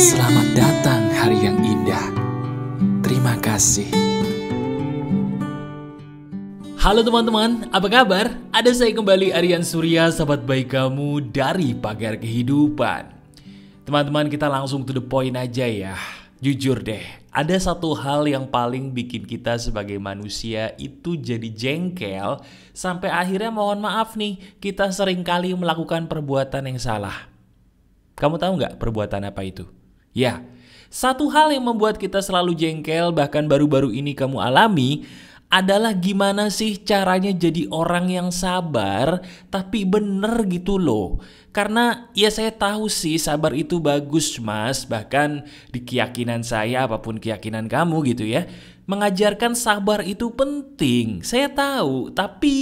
Selamat datang hari yang indah. Terima kasih. Halo teman-teman, apa kabar? Ada saya kembali, Aryan Surya, sahabat baik kamu dari Pagar Kehidupan. Teman-teman, kita langsung to the point aja ya. Jujur deh, ada satu hal yang paling bikin kita sebagai manusia itu jadi jengkel, sampai akhirnya mohon maaf nih, kita seringkali melakukan perbuatan yang salah. Kamu tahu nggak perbuatan apa itu? Ya, satu hal yang membuat kita selalu jengkel, bahkan baru-baru ini kamu alami, adalah gimana sih caranya jadi orang yang sabar tapi bener gitu loh. Karena ya saya tahu sih sabar itu bagus mas, bahkan di keyakinan saya, apapun keyakinan kamu gitu ya, mengajarkan sabar itu penting. Saya tahu, tapi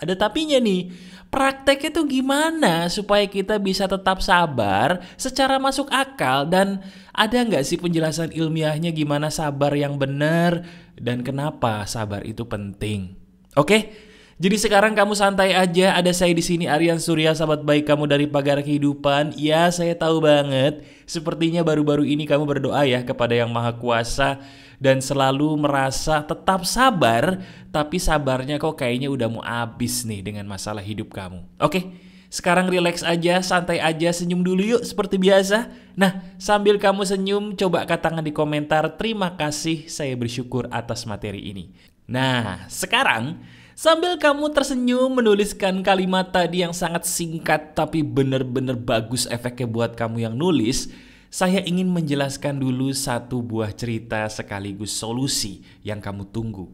ada tapinya nih. Praktek itu gimana supaya kita bisa tetap sabar secara masuk akal, dan ada nggak sih penjelasan ilmiahnya gimana sabar yang benar dan kenapa sabar itu penting? Oke, jadi sekarang kamu santai aja. Ada saya di sini, Aryan Surya, sahabat baik kamu dari Pagar Kehidupan. Ya, saya tahu banget. Sepertinya baru-baru ini kamu berdoa ya kepada Yang Maha Kuasa dan selalu merasa tetap sabar, tapi sabarnya kok kayaknya udah mau habis nih dengan masalah hidup kamu. Oke, sekarang relax aja, santai aja, senyum dulu yuk seperti biasa. Nah, sambil kamu senyum, coba katakan di komentar, terima kasih, saya bersyukur atas materi ini. Nah, sekarang sambil kamu tersenyum menuliskan kalimat tadi yang sangat singkat tapi bener-bener bagus efeknya buat kamu yang nulis, saya ingin menjelaskan dulu satu buah cerita sekaligus solusi yang kamu tunggu.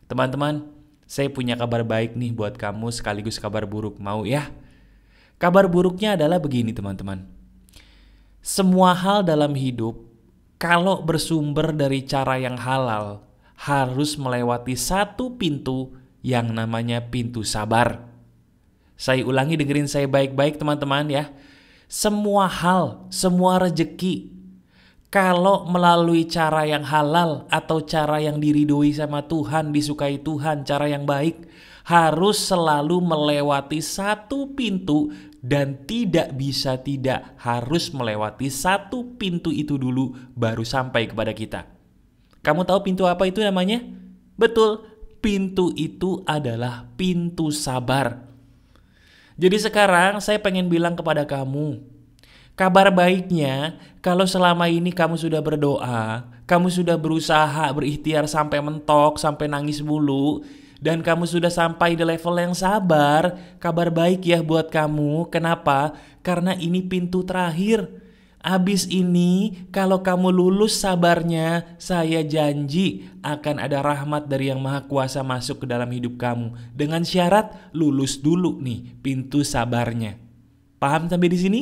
Teman-teman, saya punya kabar baik nih buat kamu sekaligus kabar buruk, mau ya? Kabar buruknya adalah begini teman-teman. Semua hal dalam hidup, kalau bersumber dari cara yang halal, harus melewati satu pintu yang namanya pintu sabar. Saya ulangi, dengerin saya baik-baik teman-teman ya. Semua hal, semua rejeki, kalau melalui cara yang halal atau cara yang diridhoi sama Tuhan, disukai Tuhan, cara yang baik, harus selalu melewati satu pintu, dan tidak bisa tidak harus melewati satu pintu itu dulu baru sampai kepada kita. Kamu tahu pintu apa itu namanya? Betul, pintu itu adalah pintu sabar. Jadi sekarang saya pengen bilang kepada kamu, kabar baiknya kalau selama ini kamu sudah berdoa, kamu sudah berusaha berikhtiar sampai mentok, sampai nangis mulu, dan kamu sudah sampai di level yang sabar, kabar baik ya buat kamu. Kenapa? Karena ini pintu terakhir. Abis ini kalau kamu lulus sabarnya, saya janji akan ada rahmat dari Yang Maha Kuasa masuk ke dalam hidup kamu. Dengan syarat lulus dulu nih pintu sabarnya. Paham sampai di sini?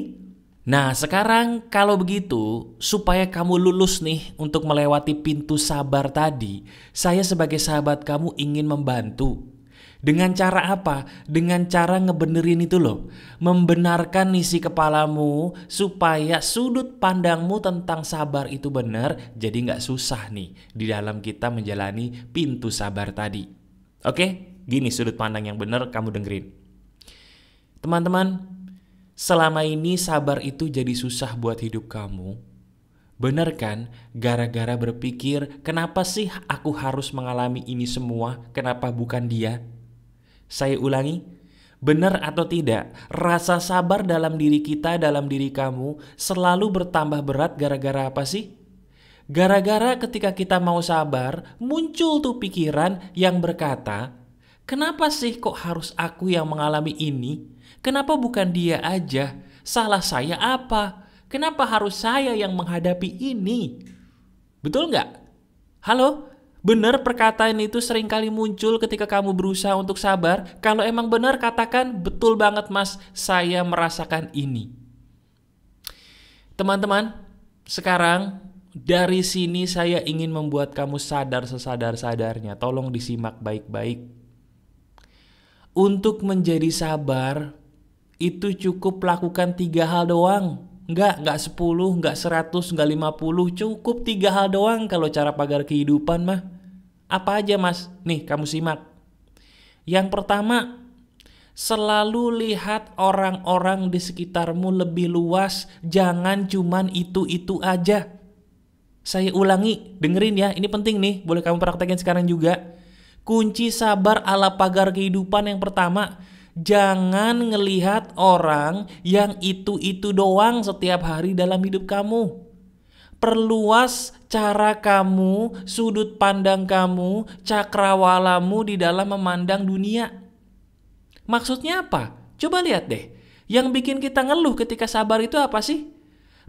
Nah sekarang kalau begitu, supaya kamu lulus nih untuk melewati pintu sabar tadi, saya sebagai sahabat kamu ingin membantu. Dengan cara apa? Dengan cara ngebenerin itu loh. Membenarkan isi kepalamu supaya sudut pandangmu tentang sabar itu benar. Jadi gak susah nih di dalam kita menjalani pintu sabar tadi. Oke? Gini sudut pandang yang benar, kamu dengerin. Teman-teman, selama ini sabar itu jadi susah buat hidup kamu. Bener kan? Gara-gara berpikir, kenapa sih aku harus mengalami ini semua? Kenapa bukan dia? Saya ulangi, benar atau tidak, rasa sabar dalam diri kita, dalam diri kamu selalu bertambah berat gara-gara apa sih? Gara-gara ketika kita mau sabar, muncul tuh pikiran yang berkata, kenapa sih kok harus aku yang mengalami ini? Kenapa bukan dia aja? Salah saya apa? Kenapa harus saya yang menghadapi ini? Betul nggak? Halo? Benar perkataan itu seringkali muncul ketika kamu berusaha untuk sabar. Kalau emang benar, katakan betul banget mas, saya merasakan ini. Teman-teman, sekarang dari sini saya ingin membuat kamu sadar sesadar-sadarnya. Tolong disimak baik-baik. Untuk menjadi sabar, itu cukup lakukan 3 hal doang. Enggak 10, enggak 100, enggak 50. Cukup 3 hal doang kalau cara Pagar Kehidupan mah. Apa aja mas? Nih kamu simak. Yang pertama, Selalu lihat orang-orang di sekitarmu lebih luas, jangan cuman itu-itu aja. Saya ulangi, dengerin ya, ini penting nih, boleh kamu praktekin sekarang juga. Kunci sabar ala pagar kehidupan yang pertama, jangan ngelihat orang yang itu-itu doang setiap hari dalam hidup kamu. Perluas cara kamu, sudut pandang kamu, cakrawalamu di dalam memandang dunia. Maksudnya apa? Coba lihat deh. Yang bikin kita ngeluh ketika sabar itu apa sih?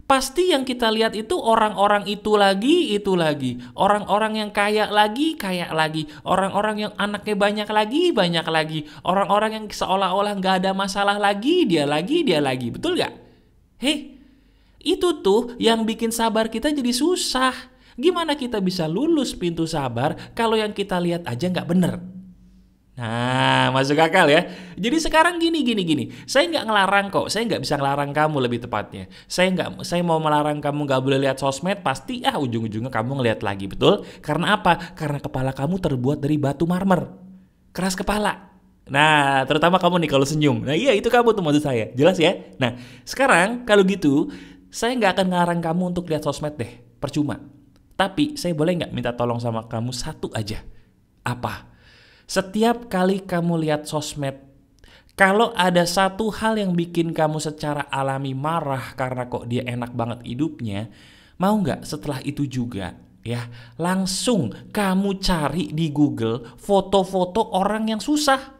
Pasti yang kita lihat itu orang-orang itu lagi, itu lagi. Orang-orang yang kaya lagi, kaya lagi. Orang-orang yang anaknya banyak lagi, banyak lagi. Orang-orang yang seolah-olah nggak ada masalah lagi, dia lagi, dia lagi. Betul nggak? Hei, itu tuh yang bikin sabar kita jadi susah. Gimana kita bisa lulus pintu sabar kalau yang kita lihat aja nggak bener? Nah, masuk akal ya. Jadi sekarang gini. Saya nggak ngelarang kok. Saya nggak bisa ngelarang kamu lebih tepatnya. Saya mau melarang kamu nggak boleh lihat sosmed. Pasti ujung-ujungnya kamu ngeliat lagi, betul? Karena apa? Karena kepala kamu terbuat dari batu marmer. Keras kepala. Nah, terutama kamu nih kalau senyum. Nah iya, itu kamu tuh maksud saya. Jelas ya? Nah, sekarang kalau gitu, saya nggak akan ngelarang kamu untuk lihat sosmed deh. Percuma. Tapi saya boleh nggak minta tolong sama kamu satu aja? Apa? Setiap kali kamu lihat sosmed, kalau ada satu hal yang bikin kamu secara alami marah karena kok dia enak banget hidupnya, mau nggak setelah itu juga ya langsung kamu cari di Google foto-foto orang yang susah.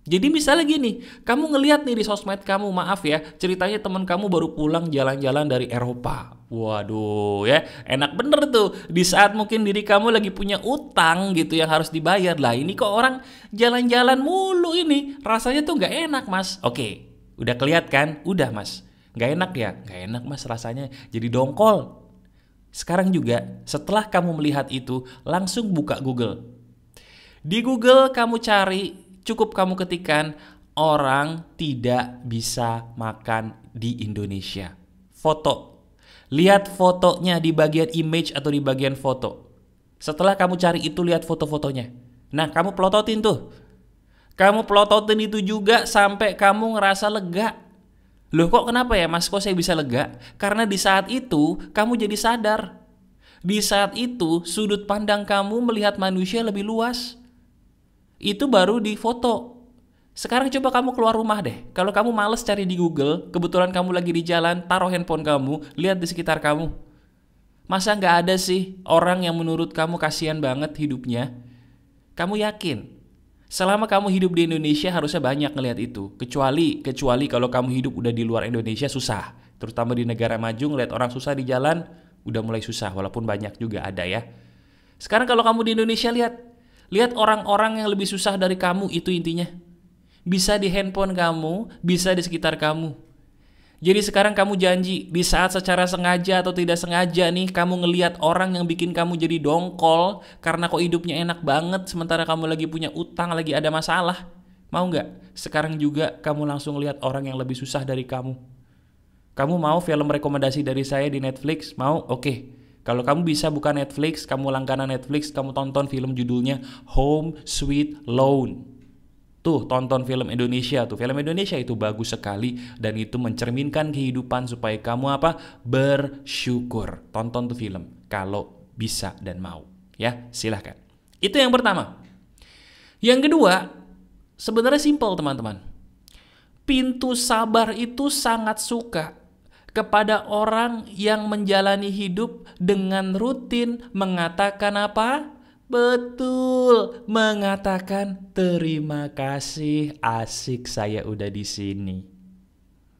Jadi misalnya gini, kamu ngelihat nih di sosmed kamu, maaf ya, ceritanya teman kamu baru pulang jalan-jalan dari Eropa. Waduh ya, enak bener tuh. Di saat mungkin diri kamu lagi punya utang gitu yang harus dibayar. Lah ini kok orang jalan-jalan mulu ini, rasanya tuh gak enak mas. Oke, udah kelihatan kan? Udah mas, gak enak ya? Gak enak mas rasanya, jadi dongkol. Sekarang juga, setelah kamu melihat itu, langsung buka Google. Di Google kamu cari, cukup kamu ketikkan orang tidak bisa makan di Indonesia. Foto. Lihat fotonya di bagian image atau di bagian foto. Setelah kamu cari itu, lihat foto-fotonya. Nah, kamu plototin tuh. Kamu plototin itu juga sampai kamu ngerasa lega. Loh kok kenapa ya mas, kok saya bisa lega? Karena di saat itu kamu jadi sadar. Di saat itu sudut pandang kamu melihat manusia lebih luas. Itu baru di foto. Sekarang coba kamu keluar rumah deh. Kalau kamu males cari di Google, kebetulan kamu lagi di jalan, taruh handphone kamu, lihat di sekitar kamu. Masa nggak ada sih orang yang menurut kamu kasihan banget hidupnya? Kamu yakin? Selama kamu hidup di Indonesia harusnya banyak ngelihat itu. Kecuali kalau kamu hidup udah di luar Indonesia susah. Terutama di negara maju ngelihat orang susah di jalan udah mulai susah, walaupun banyak juga ada ya. Sekarang kalau kamu di Indonesia lihat orang-orang yang lebih susah dari kamu, itu intinya. Bisa di handphone kamu, bisa di sekitar kamu. Jadi sekarang kamu janji, di saat secara sengaja atau tidak sengaja nih, kamu ngelihat orang yang bikin kamu jadi dongkol, karena kok hidupnya enak banget, sementara kamu lagi punya utang, lagi ada masalah. Mau nggak? Sekarang juga kamu langsung lihat orang yang lebih susah dari kamu. Kamu mau film rekomendasi dari saya di Netflix? Mau? Oke. Kalau kamu bisa buka Netflix, kamu langganan Netflix, kamu tonton film judulnya Home Sweet Loan. Tuh, tonton film Indonesia tuh. Film Indonesia itu bagus sekali dan itu mencerminkan kehidupan supaya kamu bersyukur. Tonton tuh film kalau bisa dan mau. Ya, silahkan. Itu yang pertama. Yang kedua, sebenarnya simpel teman-teman. Pintu sabar itu sangat suka kepada orang yang menjalani hidup dengan rutin mengatakan apa? Betul, mengatakan terima kasih, asik saya udah di sini.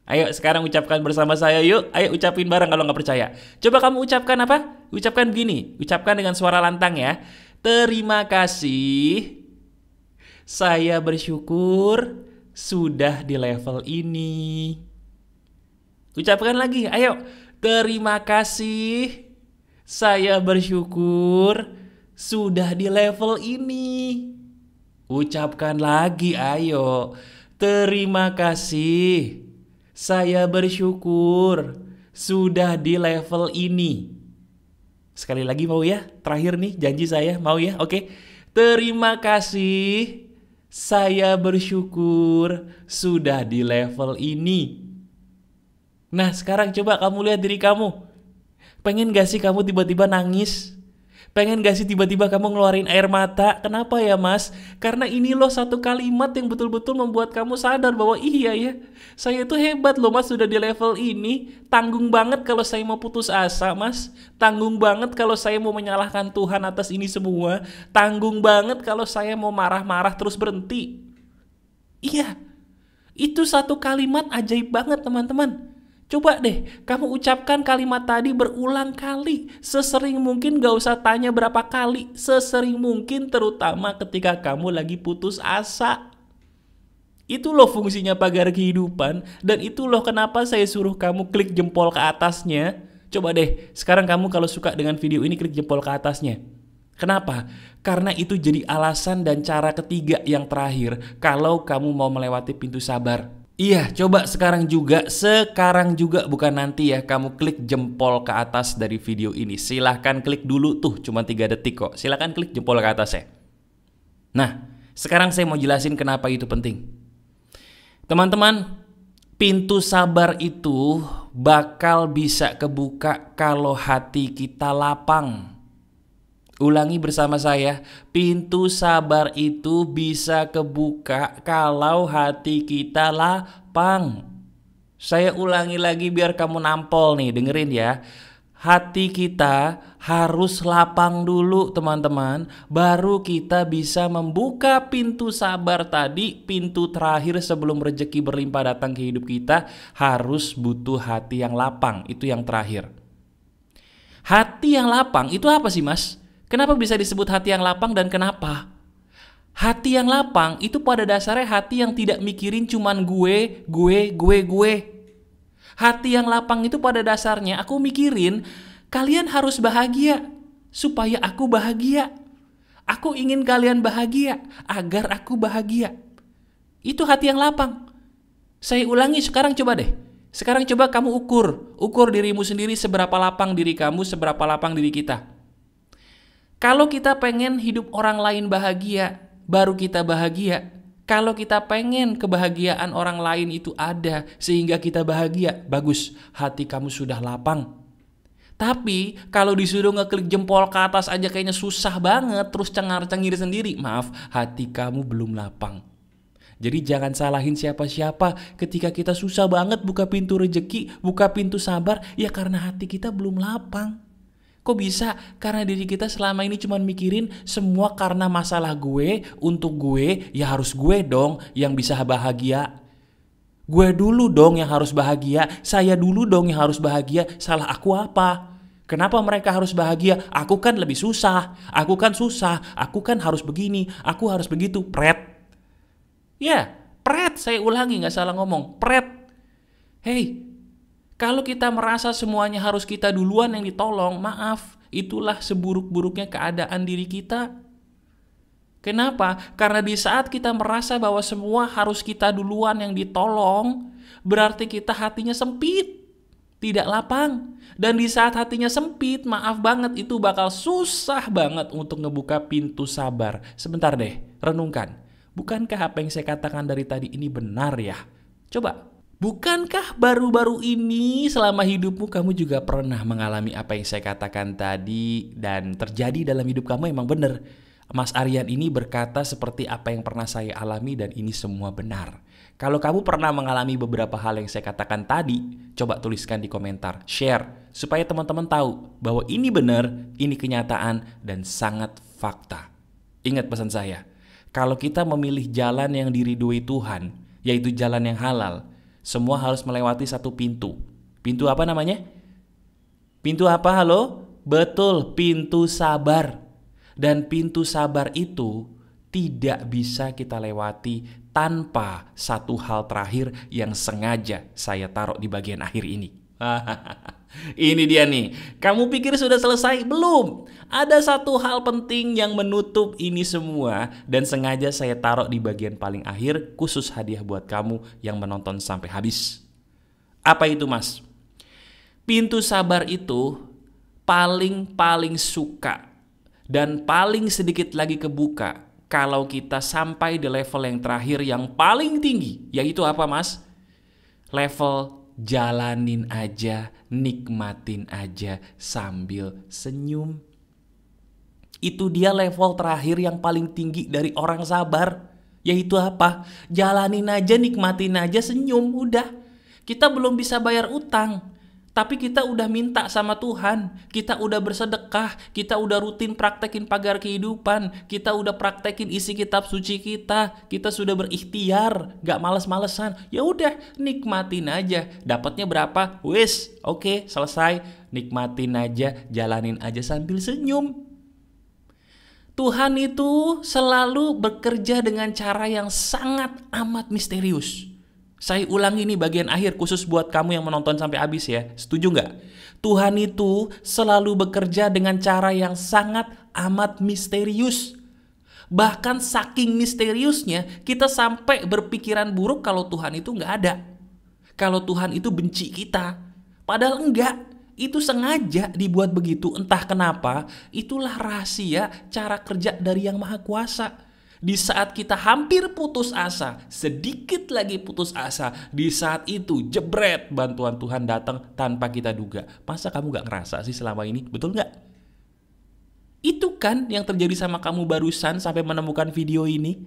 Ayo sekarang ucapkan bersama saya yuk. Ayo ucapin bareng kalau nggak percaya. Coba kamu ucapkan apa? Ucapkan begini. Ucapkan dengan suara lantang ya. Terima kasih, saya bersyukur sudah di level ini. Ucapkan lagi, ayo. Terima kasih, saya bersyukur sudah di level ini. Ucapkan lagi, ayo. Terima kasih, saya bersyukur sudah di level ini. Sekali lagi mau ya? Terakhir nih, janji saya, mau ya? Oke. Terima kasih, Saya bersyukur sudah di level ini. Nah, sekarang coba kamu lihat diri kamu. Pengen gak sih kamu tiba-tiba nangis? Pengen gak sih tiba-tiba kamu ngeluarin air mata? Kenapa ya mas? Karena ini loh satu kalimat yang betul-betul membuat kamu sadar bahwa iya ya, saya itu hebat loh mas, sudah di level ini. Tanggung banget kalau saya mau putus asa mas. Tanggung banget kalau saya mau menyalahkan Tuhan atas ini semua. Tanggung banget kalau saya mau marah-marah terus berhenti. Iya, itu satu kalimat ajaib banget teman-teman. Coba deh, kamu ucapkan kalimat tadi berulang kali. Sesering mungkin, gak usah tanya berapa kali. Sesering mungkin, terutama ketika kamu lagi putus asa. Itu loh fungsinya pagar kehidupan. Dan itu loh kenapa saya suruh kamu klik jempol ke atasnya. Coba deh, sekarang kamu kalau suka dengan video ini klik jempol ke atasnya. Kenapa? Karena itu jadi alasan dan cara ketiga yang terakhir kalau kamu mau melewati pintu sabar. Iya, coba sekarang juga bukan nanti ya, kamu klik jempol ke atas dari video ini. Silahkan klik dulu tuh, cuma 3 detik kok. Silahkan klik jempol ke atas ya. Nah, sekarang saya mau jelasin kenapa itu penting. Teman-teman, pintu sabar itu bakal bisa kebuka kalau hati kita lapang. Ulangi bersama saya, pintu sabar itu bisa kebuka kalau hati kita lapang. Saya ulangi lagi biar kamu nampol nih, dengerin ya. Hati kita harus lapang dulu teman-teman, baru kita bisa membuka pintu sabar tadi. Pintu terakhir sebelum rezeki berlimpah datang ke hidup kita harus butuh hati yang lapang, itu yang terakhir. Hati yang lapang itu apa sih mas? Kenapa bisa disebut hati yang lapang dan kenapa? Hati yang lapang itu pada dasarnya hati yang tidak mikirin cuman gue. Hati yang lapang itu pada dasarnya aku mikirin kalian harus bahagia supaya aku bahagia. Aku ingin kalian bahagia agar aku bahagia. Itu hati yang lapang. Saya ulangi sekarang coba deh. Sekarang coba kamu ukur dirimu sendiri, seberapa lapang diri kamu, seberapa lapang diri kita. Kalau kita pengen hidup orang lain bahagia, baru kita bahagia. Kalau kita pengen kebahagiaan orang lain itu ada sehingga kita bahagia, bagus, hati kamu sudah lapang. Tapi kalau disuruh ngeklik jempol ke atas aja kayaknya susah banget, terus cengar-cengir sendiri, maaf, hati kamu belum lapang. Jadi jangan salahin siapa-siapa ketika kita susah banget buka pintu rezeki, buka pintu sabar, ya karena hati kita belum lapang. Kok bisa? Karena diri kita selama ini cuma mikirin semua karena masalah gue, untuk gue, ya harus gue dong yang bisa bahagia. Gue dulu dong yang harus bahagia, saya dulu dong yang harus bahagia, salah aku apa? Kenapa mereka harus bahagia? Aku kan lebih susah, aku kan susah, aku kan harus begini, aku harus begitu, pret. Ya, pret, saya ulangi gak salah ngomong, pret. Hey, kalau kita merasa semuanya harus kita duluan yang ditolong, maaf, itulah seburuk-buruknya keadaan diri kita. Kenapa? Karena di saat kita merasa bahwa semua harus kita duluan yang ditolong, berarti kita hatinya sempit, tidak lapang. Dan di saat hatinya sempit, maaf banget, itu bakal susah banget untuk ngebuka pintu sabar. Sebentar deh, renungkan. Bukankah apa yang saya katakan dari tadi ini benar ya? Coba. Bukankah baru-baru ini selama hidupmu kamu juga pernah mengalami apa yang saya katakan tadi dan terjadi dalam hidup kamu emang benar? Mas Aryan ini berkata seperti apa yang pernah saya alami dan ini semua benar. Kalau kamu pernah mengalami beberapa hal yang saya katakan tadi, coba tuliskan di komentar, share supaya teman-teman tahu bahwa ini benar, ini kenyataan dan sangat fakta. Ingat pesan saya, kalau kita memilih jalan yang diridhoi Tuhan, yaitu jalan yang halal, semua harus melewati satu pintu. Pintu apa namanya? Pintu apa, halo? Betul, pintu sabar. Dan pintu sabar itu tidak bisa kita lewati tanpa satu hal terakhir yang sengaja saya taruh di bagian akhir ini. Ini dia nih. Kamu pikir sudah selesai? Belum. Ada satu hal penting yang menutup ini semua dan sengaja saya taruh di bagian paling akhir, khusus hadiah buat kamu yang menonton sampai habis. Apa itu, Mas? Pintu sabar itu paling suka dan paling sedikit lagi kebuka kalau kita sampai di level yang terakhir yang paling tinggi. Yaitu apa mas? Level jalanin aja, nikmatin aja sambil senyum. Itu dia level terakhir yang paling tinggi dari orang sabar. Yaitu apa? Jalanin aja, nikmatin aja, senyum, udah. Kita belum bisa bayar utang, tapi kita udah minta sama Tuhan. Kita udah bersedekah, kita udah rutin praktekin pagar kehidupan, kita udah praktekin isi kitab suci kita sudah berikhtiar, gak males-malesan. Ya udah, nikmatin aja. Dapatnya berapa? Wis, oke, selesai. Nikmatin aja, jalanin aja sambil senyum. Tuhan itu selalu bekerja dengan cara yang sangat amat misterius. Saya ulangi ini bagian akhir khusus buat kamu yang menonton sampai habis ya. Setuju nggak? Tuhan itu selalu bekerja dengan cara yang sangat amat misterius. Bahkan saking misteriusnya kita sampai berpikiran buruk kalau Tuhan itu nggak ada. Kalau Tuhan itu benci kita. Padahal enggak. Itu sengaja dibuat begitu, entah kenapa. Itulah rahasia cara kerja dari Yang Maha Kuasa. Di saat kita hampir putus asa, sedikit lagi putus asa, di saat itu jebret bantuan Tuhan datang tanpa kita duga. Masa kamu gak ngerasa sih selama ini? Betul gak? Itu kan yang terjadi sama kamu barusan sampai menemukan video ini.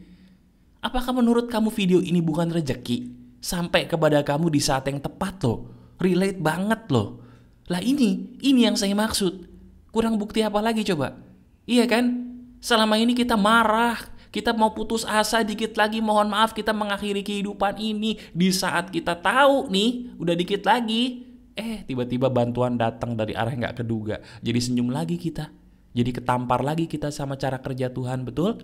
Apakah menurut kamu video ini bukan rezeki? Sampai kepada kamu di saat yang tepat loh. Relate banget loh. Lah ini yang saya maksud. Kurang bukti apa lagi coba? Iya kan? Selama ini kita marah, kita mau putus asa dikit lagi, mohon maaf kita mengakhiri kehidupan ini. Di saat kita tahu nih, udah dikit lagi, tiba-tiba bantuan datang dari arah yang gak keduga. Jadi senyum lagi kita. Jadi ketampar lagi kita sama cara kerja Tuhan, betul?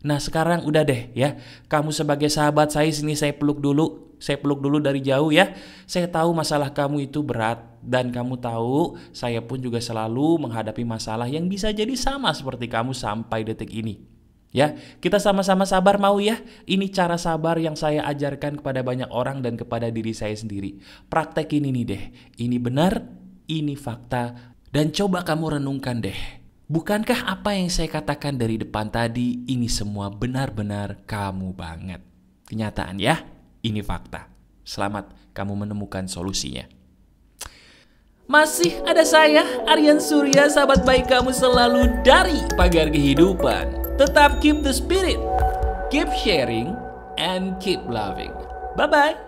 Nah sekarang udah deh ya. Kamu sebagai sahabat saya sini saya peluk dulu. Saya peluk dulu dari jauh ya. Saya tahu masalah kamu itu berat. Dan kamu tahu saya pun juga selalu menghadapi masalah yang bisa jadi sama seperti kamu sampai detik ini. Ya, kita sama-sama sabar mau ya. Ini cara sabar yang saya ajarkan kepada banyak orang dan kepada diri saya sendiri. Praktekin ini deh. Ini benar, ini fakta. Dan coba kamu renungkan deh. Bukankah apa yang saya katakan dari depan tadi ini semua benar-benar kamu banget? Kenyataan ya. Ini fakta. Selamat kamu menemukan solusinya. Masih ada saya, Aryan Surya, sahabat baik kamu selalu dari Pagar Kehidupan. Tetap keep the spirit, keep sharing, and keep loving. Bye-bye.